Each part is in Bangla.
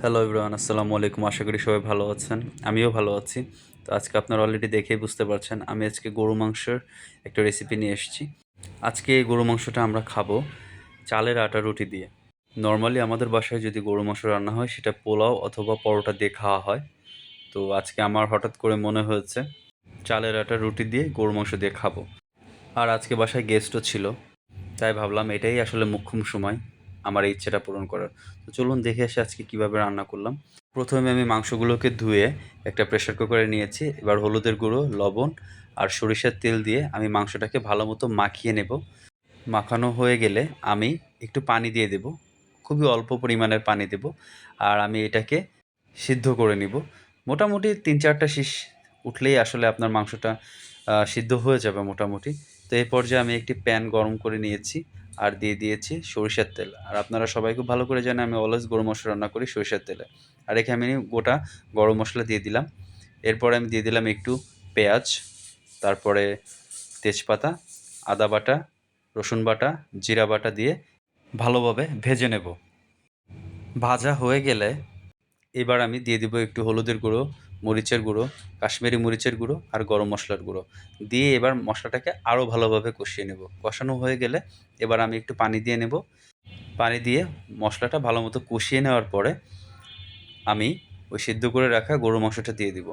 হ্যালো এভরিওয়ান, আসসালামু আলাইকুম। আশা করি সবাই ভালো আছেন। আমিও ভালো আছি। তো আজকে আপনারা অলরেডি দেখেই বুঝতে পারছেন, আমি আজকে গরু মাংসের একটা রেসিপি নিয়ে এসেছি। আজকে এই গরু মাংসটা আমরা খাবো চালের আটা রুটি দিয়ে। নর্মালি আমাদের বাসায় যদি গরু মাংস রান্না হয় সেটা পোলাও অথবা পরোটা দিয়ে খাওয়া হয়। তো আজকে আমার হঠাৎ করে মনে হয়েছে চালের আটা রুটি দিয়ে গরু মাংস দিয়ে খাবো। আর আজকে বাসায় গেস্টও ছিল, তাই ভাবলাম এটাই আসলে মোক্ষম সময় আমার এই ইচ্ছেটা পূরণ করার। তো চলুন দেখে আসি আজকে কীভাবে রান্না করলাম। প্রথমে আমি মাংসগুলোকে ধুয়ে একটা প্রেসার কুকারে নিয়েছি। এবার হলুদের গুঁড়ো, লবণ আর সরিষার তেল দিয়ে আমি মাংসটাকে ভালো মতো মাখিয়ে নেব। মাখানো হয়ে গেলে আমি একটু পানি দিয়ে দেব, খুবই অল্প পরিমাণের পানি দেব। আর আমি এটাকে সিদ্ধ করে নিব। মোটামুটি ৩-৪টা শীষ উঠলেই আসলে আপনার মাংসটা সিদ্ধ হয়ে যাবে মোটামুটি। তো এই পর্যায়ে আমি একটি প্যান গরম করে নিয়েছি আর দিয়ে দিয়েছি সরিষার তেল। আর আপনারা সবাই খুব ভালো করে জানেন আমি অলওয়েজ গরম মশলা রান্না করি সরিষার তেলে। আর এখানে আমি গোটা গরম মশলা দিয়ে দিলাম। এরপরে আমি দিয়ে দিলাম একটু পেঁয়াজ, তারপরে তেজপাতা, আদা বাটা, রসুন বাটা, জিরা বাটা দিয়ে ভালোভাবে ভেজে নেব। ভাজা হয়ে গেলে এবার আমি দিয়ে দিব একটু হলুদের গুঁড়ো, মরিচের গুঁড়ো, কাশ্মীরি মরিচের গুঁড়ো আর গরম মশলার গুঁড়ো দিয়ে এবার মশলাটাকে আরও ভালোভাবে কষিয়ে নেব। কষানো হয়ে গেলে এবার আমি একটু পানি দিয়ে নেব। পানি দিয়ে মশলাটা ভালো মতো কষিয়ে নেওয়ার পরে আমি ওই সিদ্ধ করে রাখা গরুর মাংসটা দিয়ে দিব।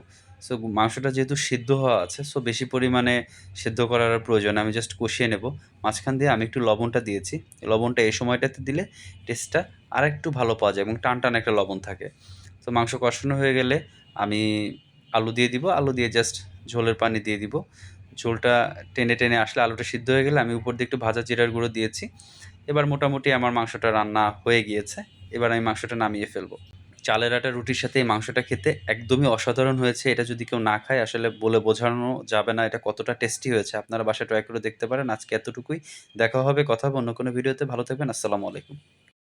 সো মাংসটা যেহেতু সিদ্ধ হওয়া আছে, সো বেশি পরিমাণে সিদ্ধ করার আর প্রয়োজন না। আমি জাস্ট কষিয়ে নেব। মাঝখান দিয়ে আমি একটু লবণটা দিয়েছি। লবণটা এই সময়টাতে দিলে টেস্টটা আরেকটু ভালো পাওয়া যায় এবং টান একটা লবণ থাকে। তো মাংস কষানো হয়ে গেলে আমি আলু দিয়ে দিব। আলু দিয়ে জাস্ট ঝোলের পানি দিয়ে দিব। ঝোলটা টেনে আসলে আলুটা সিদ্ধ হয়ে গেলে আমি উপর দিয়ে একটু ভাজা জিরার গুঁড়ো দিয়েছি। এবার মোটামুটি আমার মাংসটা রান্না হয়ে গিয়েছে। এবার আমি মাংসটা নামিয়ে ফেলবো। চালের আটা রুটির সাথে এই মাংসটা খেতে একদমই অসাধারণ হয়েছে। এটা যদি কেউ না খায় আসলে বলে বোঝানো যাবে না এটা কতটা টেস্টি হয়েছে। আপনারা বাসায় ট্রাই করে দেখতে পারেন। আজকে এতটুকুই। দেখা হবে, কথা হবে অন্য কোনো ভিডিওতে। ভালো থাকবেন। আসসালামু আলাইকুম।